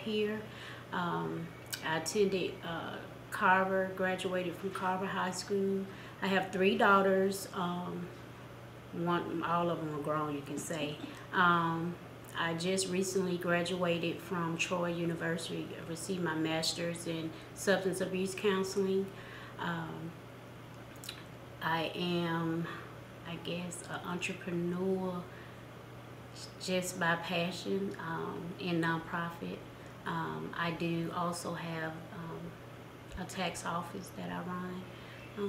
here. I attended Carver, graduated from Carver High School. I have 3 daughters. All of them are grown, you can say. I just recently graduated from Troy University. I received my master's in substance abuse counseling. I am, I guess, an entrepreneur just by passion in nonprofit. I do also have a tax office that I run.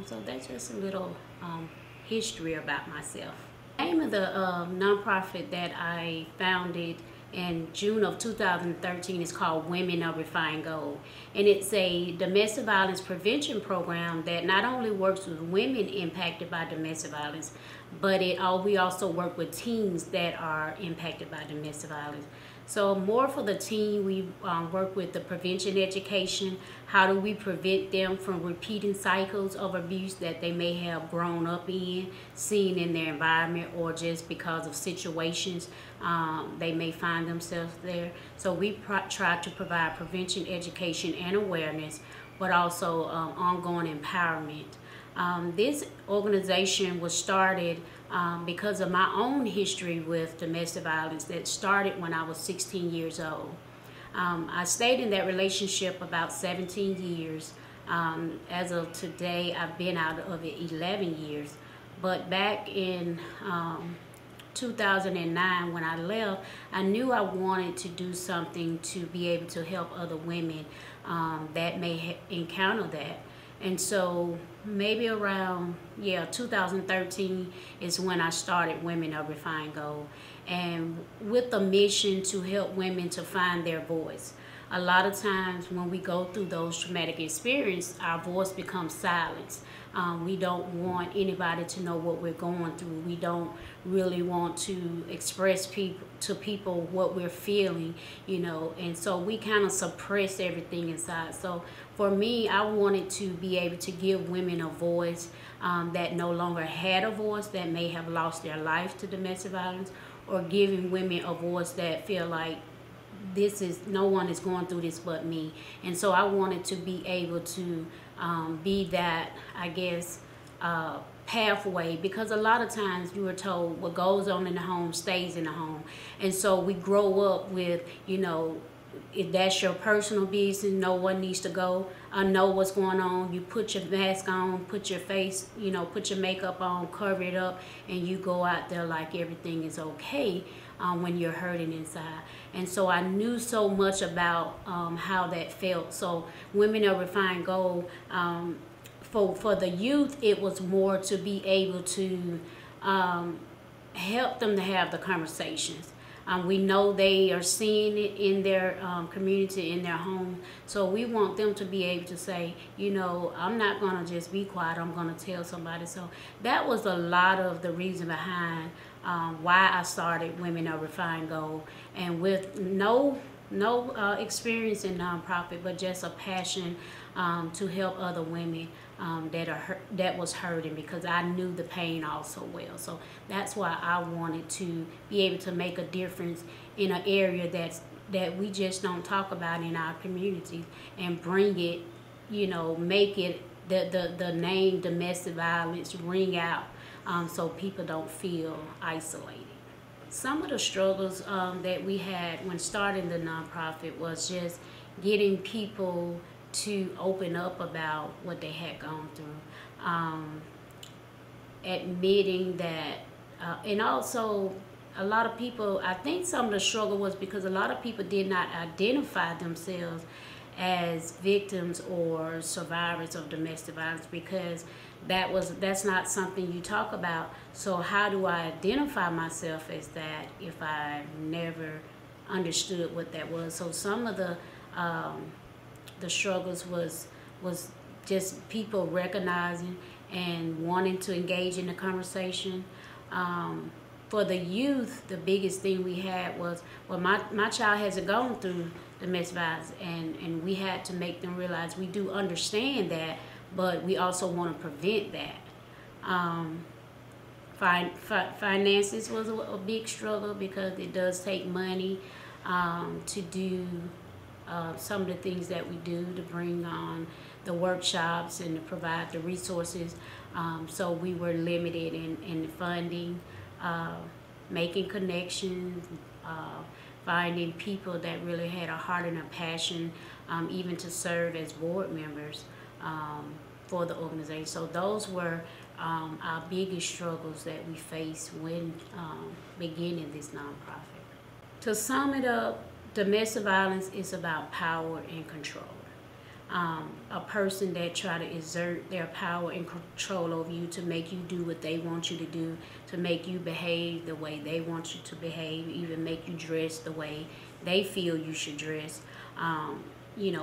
So that's just a little history about myself. The name of the nonprofit that I founded in June of 2013 is called Women of Refined Gold. And it's a domestic violence prevention program that not only works with women impacted by domestic violence, but we also work with teens that are impacted by domestic violence. So more for the teen, we work with the prevention education. How do we prevent them from repeating cycles of abuse that they may have grown up in, seen in their environment, or just because of situations they may find themselves there. So we try to provide prevention education and awareness, but also ongoing empowerment. This organization was started because of my own history with domestic violence that started when I was 16 years old. I stayed in that relationship about 17 years. As of today, I've been out of it 11 years. But back in 2009, when I left, I knew I wanted to do something to be able to help other women that may encounter that. And so maybe around 2013 is when I started Women of Refined Gold, and with the mission to help women to find their voice. A lot of times when we go through those traumatic experiences, our voice becomes silenced. We don't want anybody to know what we're going through. We don't really want to express to people what we're feeling, you know, and so we kind of suppress everything inside. So for me, I wanted to be able to give women a voice that no longer had a voice, that may have lost their life to domestic violence, or giving women a voice that feel like no one is going through this but me. And so I wanted to be able to be that, I guess, pathway, because a lot of times you were told what goes on in the home stays in the home. And so we grow up with, you know, if that's your personal business, no one needs to go know what's going on. You put your mask on, put your face, you know, put your makeup on, cover it up, and you go out there like everything is okay when you're hurting inside. And so I knew so much about how that felt. So Women of Refined Gold, for the youth, it was more to be able to help them to have the conversations. We know they are seeing it in their community, in their home. So we want them to be able to say, you know, I'm not going to just be quiet. I'm going to tell somebody. So that was a lot of the reason behind why I started Women of Refined Gold. And with no experience in nonprofit, but just a passion to help other women that was hurting, because I knew the pain also well. So that's why I wanted to be able to make a difference in an area that we just don't talk about in our community, and bring it, you know, make it the name domestic violence ring out, so people don't feel isolated. Some of the struggles that we had when starting the nonprofit was just getting people to open up about what they had gone through, admitting that, and also a lot of people, I think some of the struggle was because a lot of people did not identify themselves as victims or survivors of domestic violence, because that's not something you talk about. So how do I identify myself as that if I never understood what that was? So some of the struggles was just people recognizing and wanting to engage in the conversation. For the youth, the biggest thing we had was, well, my child hasn't gone through domestic violence, and we had to make them realize we do understand that, but we also want to prevent that. Finances was a big struggle, because it does take money to do some of the things that we do to bring on the workshops and to provide the resources. So we were limited in the funding, making connections, finding people that really had a heart and a passion, even to serve as board members for the organization. So those were our biggest struggles that we faced when beginning this nonprofit. To sum it up, domestic violence is about power and control. A person that try to exert their power and control over you to make you do what they want you to do, to make you behave the way they want you to behave, even make you dress the way they feel you should dress,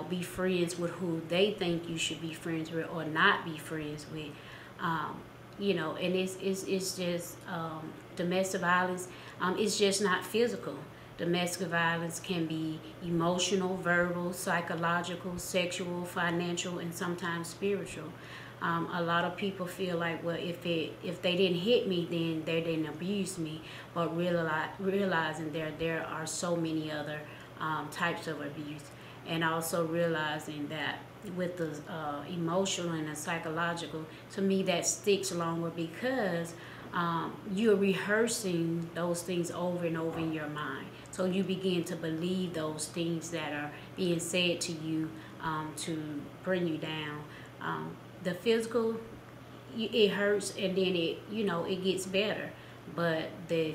be friends with who they think you should be friends with or not be friends with, and it's just domestic violence. It's just not physical. Domestic violence can be emotional, verbal, psychological, sexual, financial, and sometimes spiritual. A lot of people feel like, well, if they didn't hit me, then they didn't abuse me. But realizing there are so many other types of abuse, and also realizing that with the emotional and the psychological, to me that sticks longer because you're rehearsing those things over and over in your mind. So you begin to believe those things that are being said to you to bring you down. The physical, it hurts, and then it gets better. But the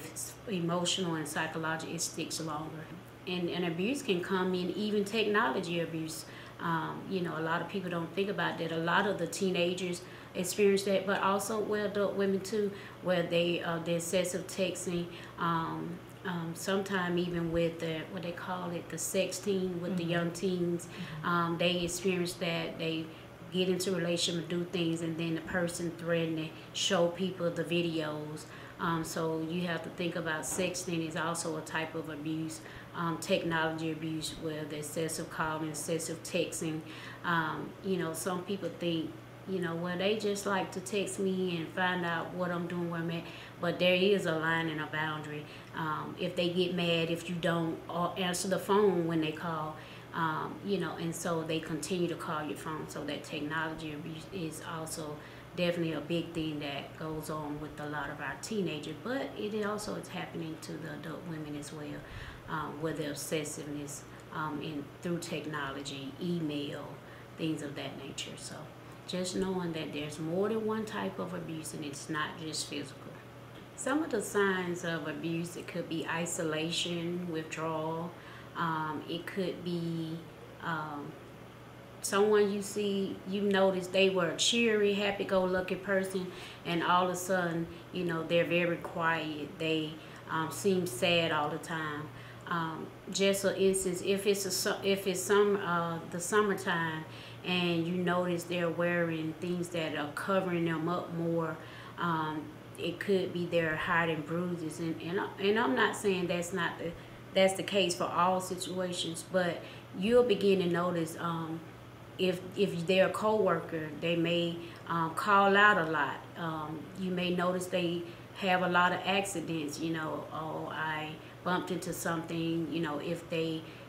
emotional and psychological, it sticks longer. And abuse can come in even technology abuse. A lot of people don't think about that. A lot of the teenagers experience that, but also adult women too, where the excessive texting, sometime even with the what they call it, the sexting with the young teens, they experience that. They get into a relationship and do things, and then the person threaten to show people the videos. So you have to think about sexting is also a type of abuse. Technology abuse, where the excessive calling, excessive texting. Some people think, well, they just like to text me and find out what I'm doing, where I'm at. But there is a line and a boundary. If they get mad if you don't answer the phone when they call, and so they continue to call your phone. So that technology abuse is also definitely a big thing that goes on with a lot of our teenagers. But it also is happening to the adult women as well, with the obsessiveness through technology, email, things of that nature. So just knowing that there's more than one type of abuse, and it's not just physical. Some of the signs of abuse, it could be isolation, withdrawal. It could be someone you see, you notice they were a cheery, happy-go-lucky person, and all of a sudden, they're very quiet. They seem sad all the time. Just for instance, if it's the summertime, and you notice they're wearing things that are covering them up more, it could be they're hiding bruises, and I'm not saying that's the case for all situations, but you'll begin to notice if they're a co-worker, they may call out a lot. You may notice they have a lot of accidents. I bumped into something. If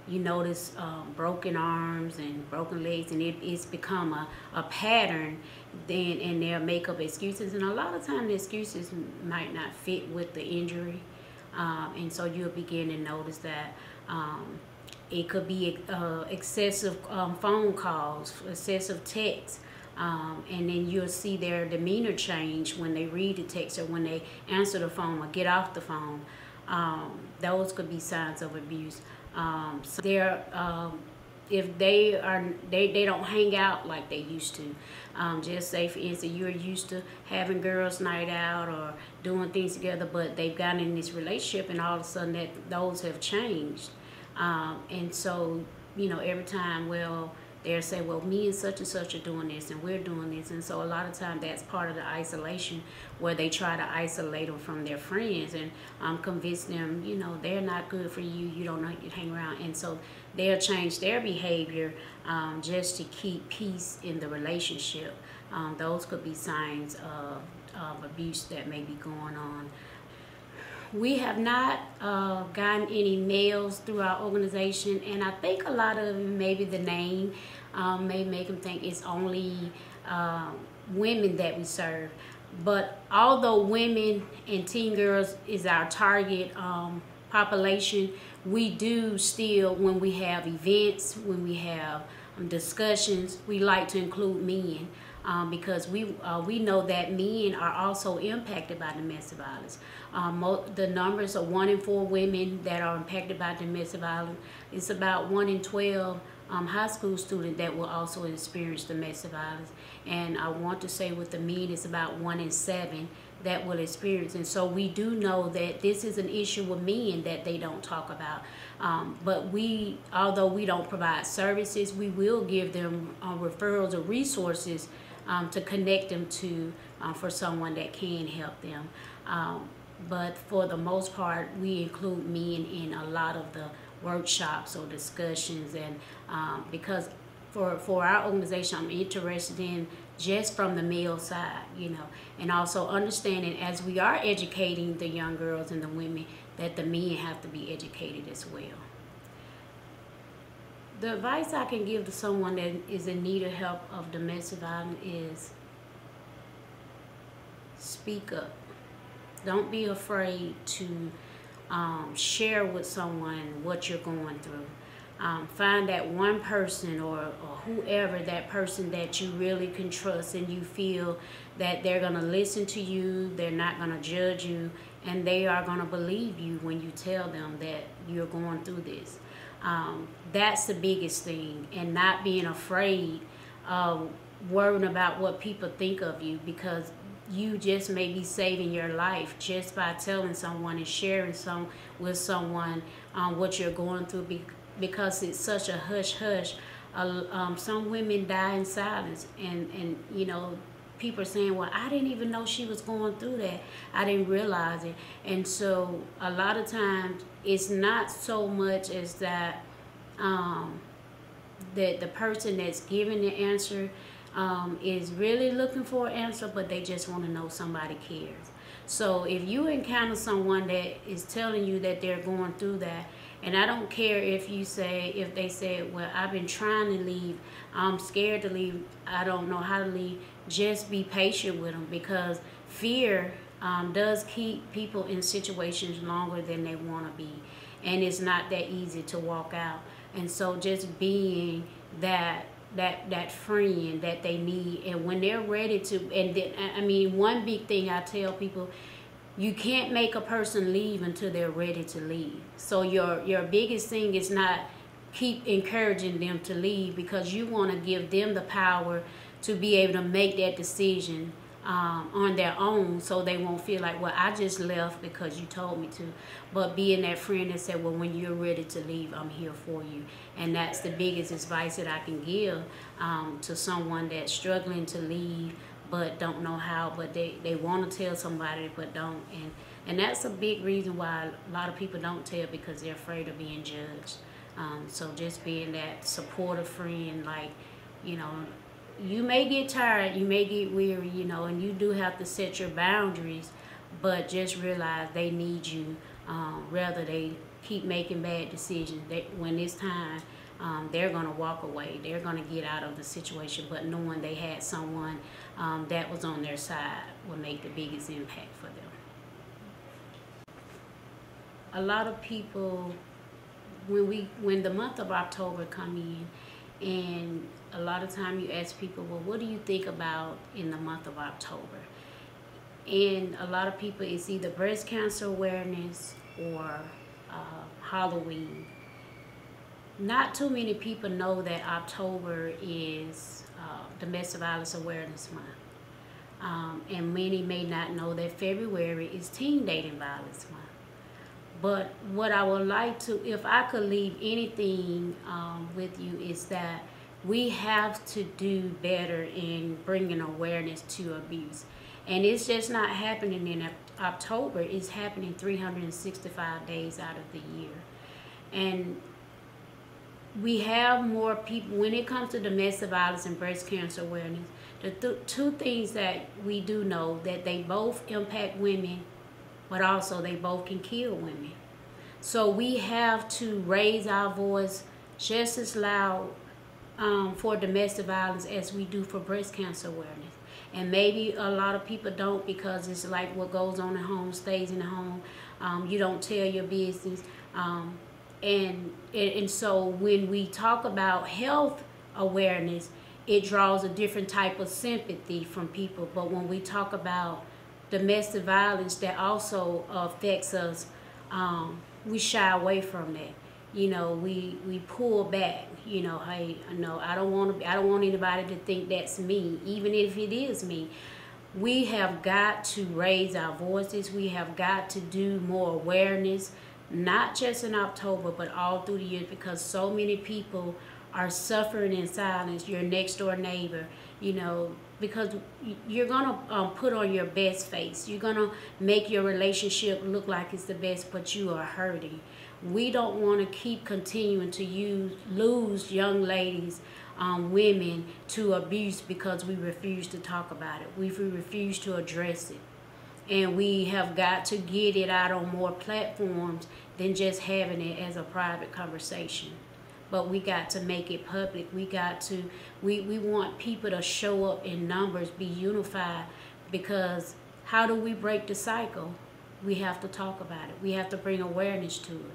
you notice broken arms and broken legs, and it's become a pattern, then and they'll make up excuses, and a lot of times the excuses might not fit with the injury, and so you'll begin to notice that it could be excessive phone calls, excessive texts, and then you'll see their demeanor change when they read the text or when they answer the phone or get off the phone. Those could be signs of abuse. If they don't hang out like they used to. Just say, for instance, you're used to having girls' night out or doing things together, but they've gotten in this relationship, and all of a sudden those have changed. And so, every time, they'll say, well, me and such are doing this, and we're doing this. And so a lot of times that's part of the isolation, where they try to isolate them from their friends and convince them, they're not good for you, you don't know, you hang around. And so they'll change their behavior just to keep peace in the relationship. Those could be signs of abuse that may be going on. We have not gotten any males through our organization, and I think a lot of them, maybe the name may make them think it's only women that we serve. But although women and teen girls is our target population, we do still, when we have events, when we have discussions, we like to include men. Because we know that men are also impacted by domestic violence. The numbers are 1 in 4 women that are impacted by domestic violence. It's about 1 in 12 high school students that will also experience domestic violence. And I want to say with the men, it's about 1 in 7 that will experience. And so we do know that this is an issue with men that they don't talk about. But although we don't provide services, we will give them referrals or resources to connect them to for someone that can help them. But for the most part, we include men in a lot of the workshops or discussions, and because for our organization, I'm interested in just from the male side, and also understanding as we are educating the young girls and the women that the men have to be educated as well. The advice I can give to someone that is in need of help of domestic violence is speak up. Don't be afraid to share with someone what you're going through. Find that one person or whoever, that person that you really can trust and you feel that they're going to listen to you, they're not going to judge you, and they are going to believe you when you tell them that you're going through this. That's the biggest thing, and not being afraid of worrying about what people think of you, because you just may be saving your life just by telling someone and sharing with someone what you're going through, because it's such a hush-hush. Some women die in silence, and people are saying, well, I didn't even know she was going through that. I didn't realize it. And so a lot of times it's not so much as that that the person that's giving the answer is really looking for an answer, but they just want to know somebody cares. So if you encounter someone that is telling you that they're going through that, and I don't care if they say, well, I've been trying to leave, I'm scared to leave, I don't know how to leave, just be patient with them, because fear does keep people in situations longer than they want to be, and it's not that easy to walk out. And so just being that friend that they need, and when they're ready to, and then, one big thing I tell people, you can't make a person leave until they're ready to leave. So your biggest thing is not keep encouraging them to leave, because you want to give them the power to be able to make that decision on their own, so they won't feel like, well, I just left because you told me to. But being that friend that said, well, when you're ready to leave, I'm here for you. And that's the biggest advice that I can give to someone that's struggling to leave but don't know how, but they want to tell somebody but don't. And that's a big reason why a lot of people don't tell, because they're afraid of being judged. So just being that supportive friend, like, you may get tired, you may get weary, and you do have to set your boundaries, but just realize they need you. Rather they keep making bad decisions. When it's time, they're going to walk away. They're going to get out of the situation, but knowing they had someone that was on their side will make the biggest impact for them. A lot of people, when the month of October come in, and a lot of time you ask people, well, what do you think about in the month of October? And a lot of people, it's either breast cancer awareness or Halloween. Not too many people know that October is Domestic Violence Awareness Month. And many may not know that February is Teen Dating Violence Month. But what I would like to, if I could leave anything with you, is that we have to do better in bringing awareness to abuse. And it's just not happening in October. It's happening 365 days out of the year. And we have more people, when it comes to domestic violence and breast cancer awareness, the two things that we do know, that they both impact women but also they both can kill women. So we have to raise our voice just as loud for domestic violence as we do for breast cancer awareness. And maybe a lot of people don't, because it's like what goes on at home stays in the home. You don't tell your business. And so when we talk about health awareness, it draws a different type of sympathy from people. But when we talk about domestic violence that also affects us, we shy away from that. You know, we pull back. You know, hey, no, I don't want anybody to think that's me, even if it is me. We have got to raise our voices. We have got to do more awareness, not just in October, but all through the year, because so many people are suffering in silence. Your next door neighbor, you know, because you're gonna put on your best face. You're gonna make your relationship look like it's the best, but you are hurting. We don't want to keep continuing to lose young ladies, women to abuse because we refuse to talk about it. We refuse to address it. And we have got to get it out on more platforms than just having it as a private conversation. But we got to make it public. We want people to show up in numbers, be unified, because how do we break the cycle? We have to talk about it. We have to bring awareness to it.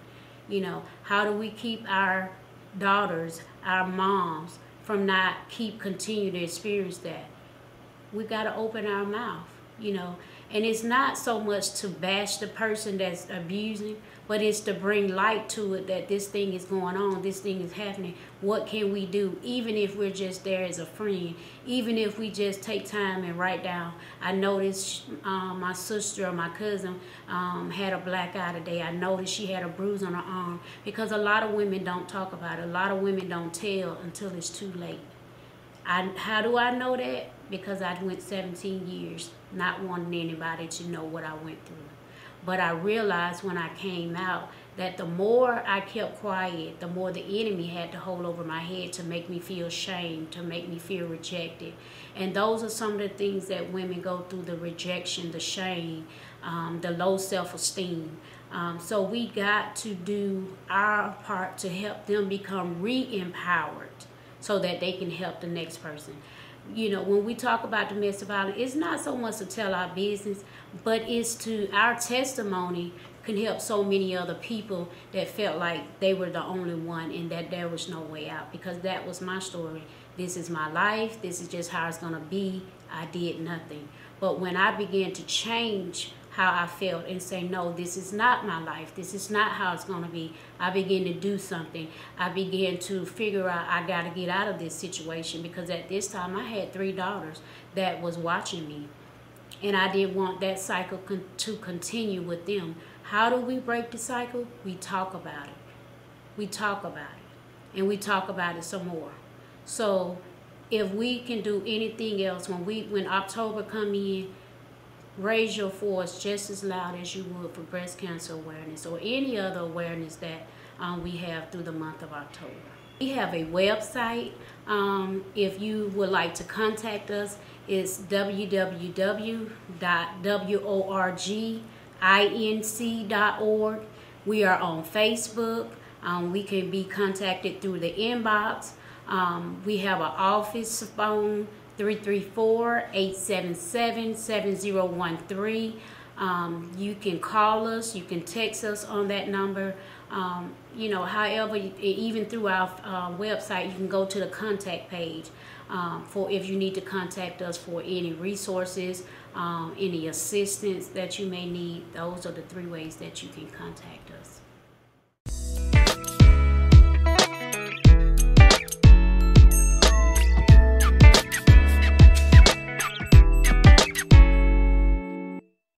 You know, how do we keep our daughters, our moms, from not continue to experience that? We got to open our mouth, you know. And it's not so much to bash the person that's abusing, but it's to bring light to it that this thing is going on, this thing is happening. What can we do? Even if we're just there as a friend, even if we just take time and write down, I noticed my sister or my cousin had a black eye today. I noticed she had a bruise on her arm, because a lot of women don't talk about it. A lot of women don't tell until it's too late. How do I know that? Because I went 17 years not wanting anybody to know what I went through. But I realized when I came out that the more I kept quiet, the more the enemy had to hold over my head to make me feel shame, to make me feel rejected. And those are some of the things that women go through: the rejection, the shame, the low self-esteem. So we got to do our part to help them become re-empowered so that they can help the next person. You know, when we talk about domestic violence, it's not so much to tell our business, but it's our testimony can help so many other people that felt like they were the only one and that there was no way out, because that was my story. This is my life. This is just how it's going to be. I did nothing. But when I began to change how I felt and say, no, this is not my life, this is not how it's going to be, I began to do something. I began to figure out I got to get out of this situation, because at this time I had 3 daughters that was watching me, and I didn't want that cycle to continue with them. How do we break the cycle? We talk about it. We talk about it, and we talk about it some more. So if we can do anything else, when October come in, raise your voice just as loud as you would for breast cancer awareness or any other awareness that we have through the month of October. We have a website. If you would like to contact us, it's www.worginc.org. We are on Facebook. We can be contacted through the inbox. We have an office phone, 334-877-7013. You can call us, you can text us on that number. You know, however, even through our website, you can go to the contact page for if you need to contact us for any resources, any assistance that you may need. Those are the 3 ways that you can contact us.